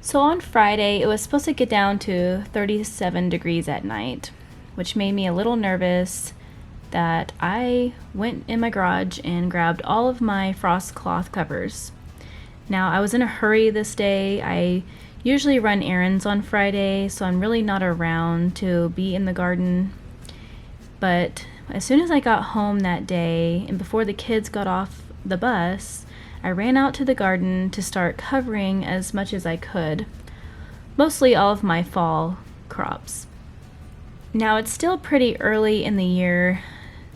So on Friday, it was supposed to get down to 37 degrees at night, which made me a little nervous that I went in my garage and grabbed all of my frost cloth covers. Now, I was in a hurry this day. I usually run errands on Friday, so I'm really not around to be in the garden. But as soon as I got home that day, and before the kids got off the bus, I ran out to the garden to start covering as much as I could, mostly all of my fall crops. Now, it's still pretty early in the year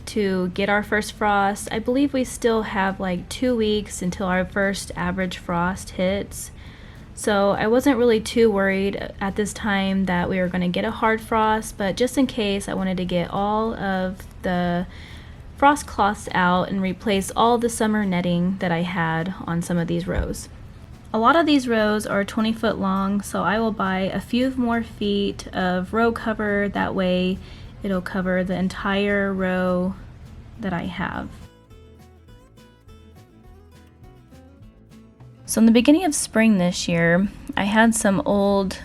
to get our first frost. I believe we still have like 2 weeks until our first average frost hits. So I wasn't really too worried at this time that we were going to get a hard frost, but just in case, I wanted to get all of the frost cloths out and replace all the summer netting that I had on some of these rows. A lot of these rows are 20 foot long, so I will buy a few more feet of row cover. That way it'll cover the entire row that I have. So in the beginning of spring this year, I had some old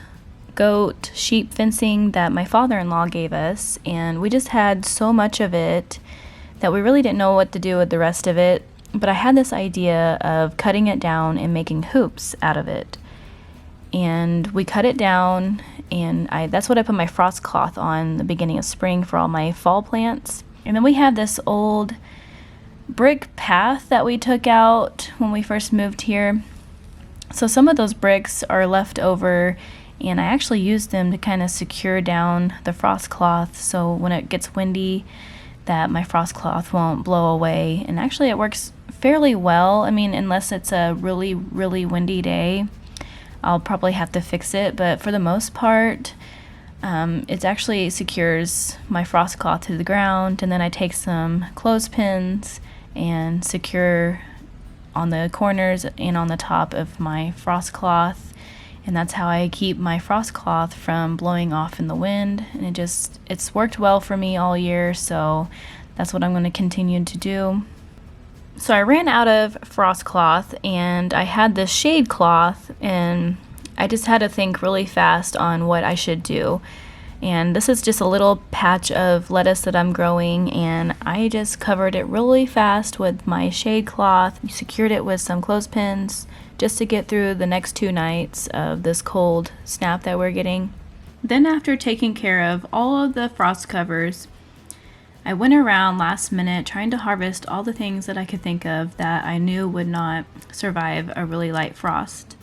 goat sheep fencing that my father-in-law gave us, and we just had so much of it that we really didn't know what to do with the rest of it. But I had this idea of cutting it down and making hoops out of it. And we cut it down, and that's what I put my frost cloth on the beginning of spring for all my fall plants. And then we have this old brick path that we took out when we first moved here. So some of those bricks are left over, and I actually used them to kind of secure down the frost cloth so when it gets windy that my frost cloth won't blow away. And actually it works fairly well. I mean, unless it's a really, really windy day, I'll probably have to fix it. But for the most part, it actually secures my frost cloth to the ground. And then I take some clothespins and secure on the corners and on the top of my frost cloth. And that's how I keep my frost cloth from blowing off in the wind. And it's worked well for me all year, so that's what I'm going to continue to do. So I ran out of frost cloth, and I had this shade cloth, and I just had to think really fast on what I should do. And this is just a little patch of lettuce that I'm growing, and I just covered it really fast with my shade cloth, secured it with some clothespins, just to get through the next 2 nights of this cold snap that we're getting. Then after taking care of all of the frost covers, I went around last minute trying to harvest all the things that I could think of that I knew would not survive a really light frost.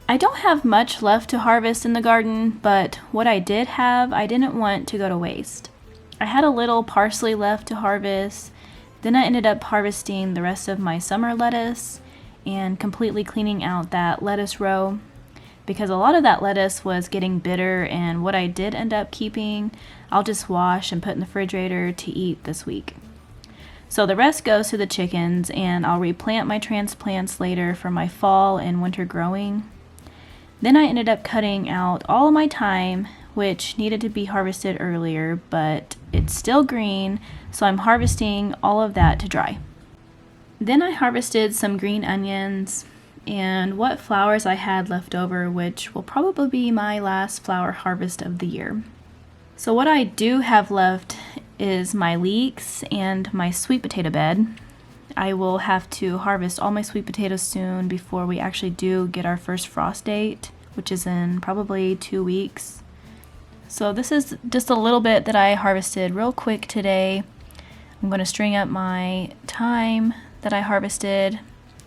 I don't have much left to harvest in the garden, but what I did have, I didn't want to go to waste. I had a little parsley left to harvest, then I ended up harvesting the rest of my summer lettuce and completely cleaning out that lettuce row because a lot of that lettuce was getting bitter, and what I did end up keeping, I'll just wash and put in the refrigerator to eat this week. So the rest goes to the chickens, and I'll replant my transplants later for my fall and winter growing. Then I ended up cutting out all of my thyme, which needed to be harvested earlier, but it's still green, so I'm harvesting all of that to dry. Then I harvested some green onions and what flowers I had left over, which will probably be my last flower harvest of the year. So what I do have left is my leeks and my sweet potato bed. I will have to harvest all my sweet potatoes soon before we actually do get our first frost date, which is in probably 2 weeks. So this is just a little bit that I harvested real quick today. I'm going to string up my thyme that I harvested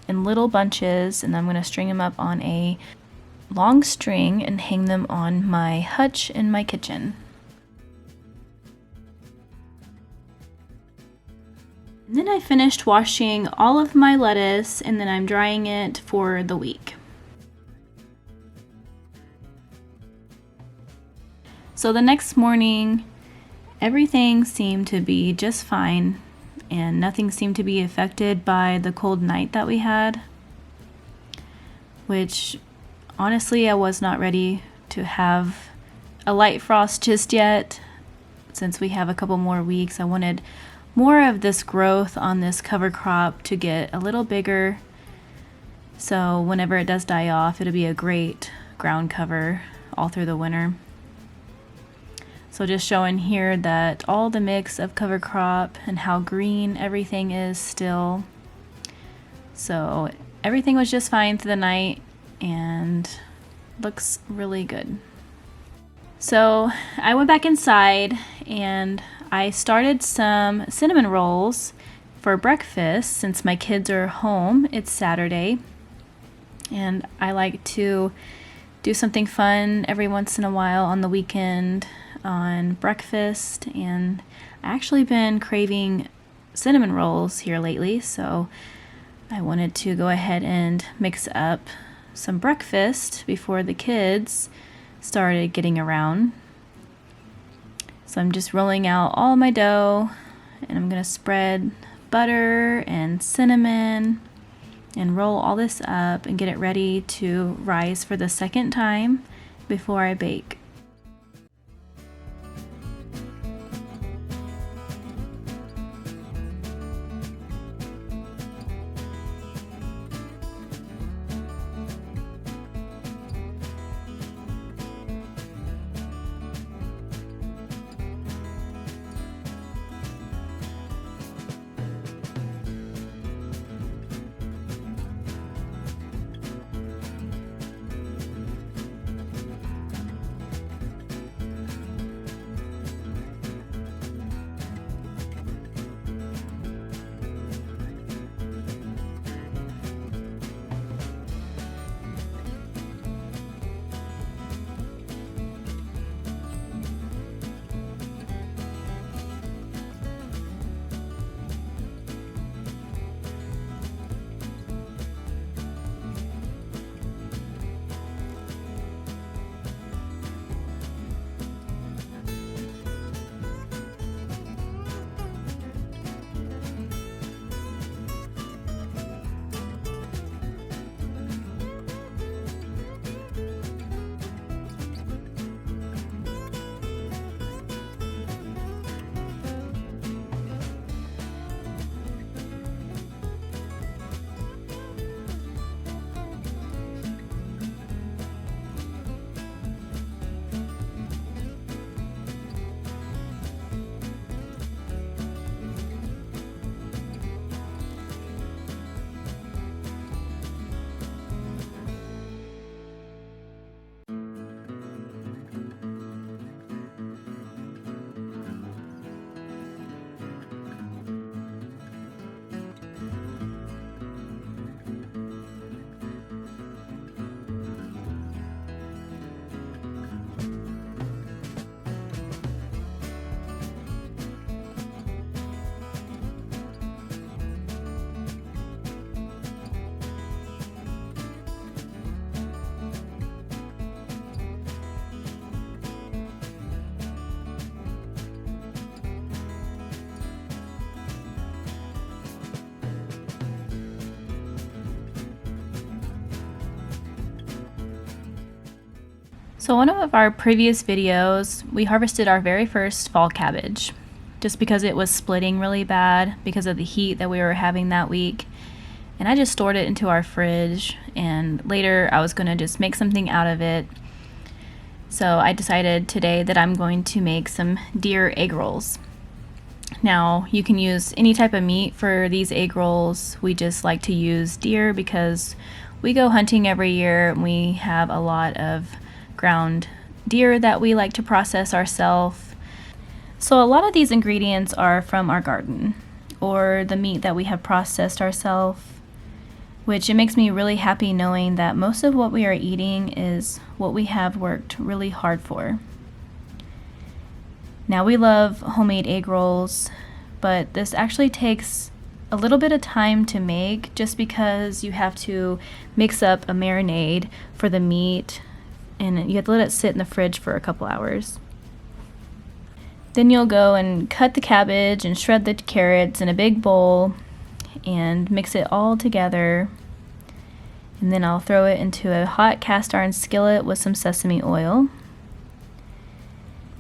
in little bunches, and I'm going to string them up on a long string and hang them on my hutch in my kitchen. And then I finished washing all of my lettuce, and then I'm drying it for the week. So the next morning, everything seemed to be just fine, and nothing seemed to be affected by the cold night that we had, which honestly I was not ready to have a light frost just yet. Since we have a couple more weeks, I wanted more of this growth on this cover crop to get a little bigger, so whenever it does die off, it'll be a great ground cover all through the winter. So just showing here that all the mix of cover crop and how green everything is still. So everything was just fine through the night and looks really good. So I went back inside and I started some cinnamon rolls for breakfast since my kids are home. It's Saturday and I like to do something fun every once in a while on the weekend on breakfast, and I actually been craving cinnamon rolls here lately, so I wanted to go ahead and mix up some breakfast before the kids started getting around. So I'm just rolling out all my dough and I'm gonna spread butter and cinnamon and roll all this up and get it ready to rise for the second time before I bake. So one of our previous videos, we harvested our very first fall cabbage just because it was splitting really bad because of the heat that we were having that week. And I just stored it into our fridge, and later I was going to just make something out of it. So I decided today that I'm going to make some deer egg rolls. Now you can use any type of meat for these egg rolls. We just like to use deer because we go hunting every year and we have a lot of ground deer that we like to process ourselves. So a lot of these ingredients are from our garden or the meat that we have processed ourselves, which it makes me really happy knowing that most of what we are eating is what we have worked really hard for. Now we love homemade egg rolls, but this actually takes a little bit of time to make just because you have to mix up a marinade for the meat and you have to let it sit in the fridge for a couple hours. Then you'll go and cut the cabbage and shred the carrots in a big bowl and mix it all together. And then I'll throw it into a hot cast iron skillet with some sesame oil.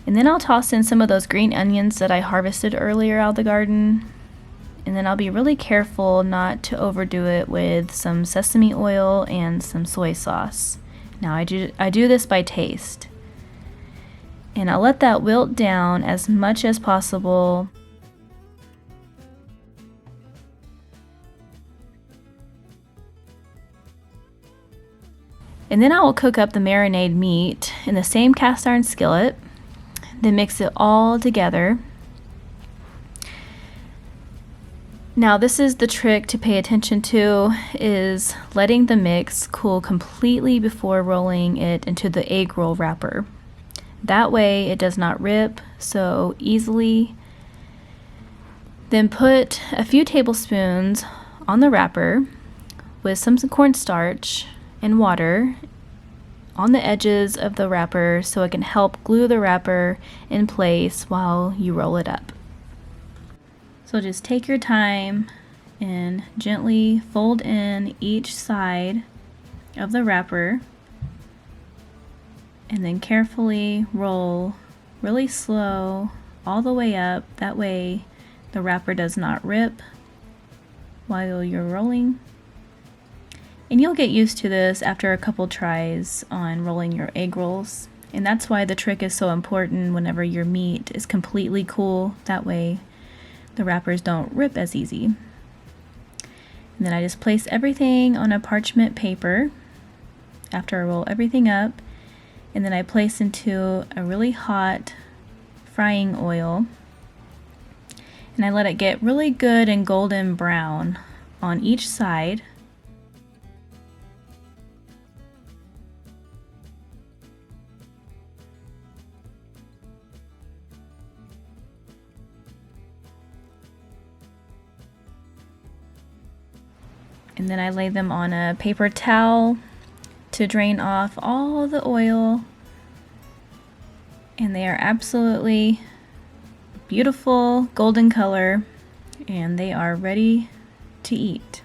And then I'll toss in some of those green onions that I harvested earlier out of the garden. And then I'll be really careful not to overdo it with some sesame oil and some soy sauce. Now I do this by taste. And I'll let that wilt down as much as possible. And then I will cook up the marinade meat in the same cast iron skillet, then mix it all together. Now this is the trick to pay attention to, is letting the mix cool completely before rolling it into the egg roll wrapper. That way it does not rip so easily. Then put a few tablespoons on the wrapper with some cornstarch and water on the edges of the wrapper so it can help glue the wrapper in place while you roll it up. So just take your time and gently fold in each side of the wrapper and then carefully roll really slow all the way up. That way the wrapper does not rip while you're rolling. And you'll get used to this after a couple tries on rolling your egg rolls. And that's why the trick is so important whenever your meat is completely cool. That way the wrappers don't rip as easy. And then I just place everything on a parchment paper after I roll everything up. And then I place into a really hot frying oil. And I let it get really good and golden brown on each side. And then I lay them on a paper towel to drain off all the oil. And they are absolutely beautiful golden color, and they are ready to eat.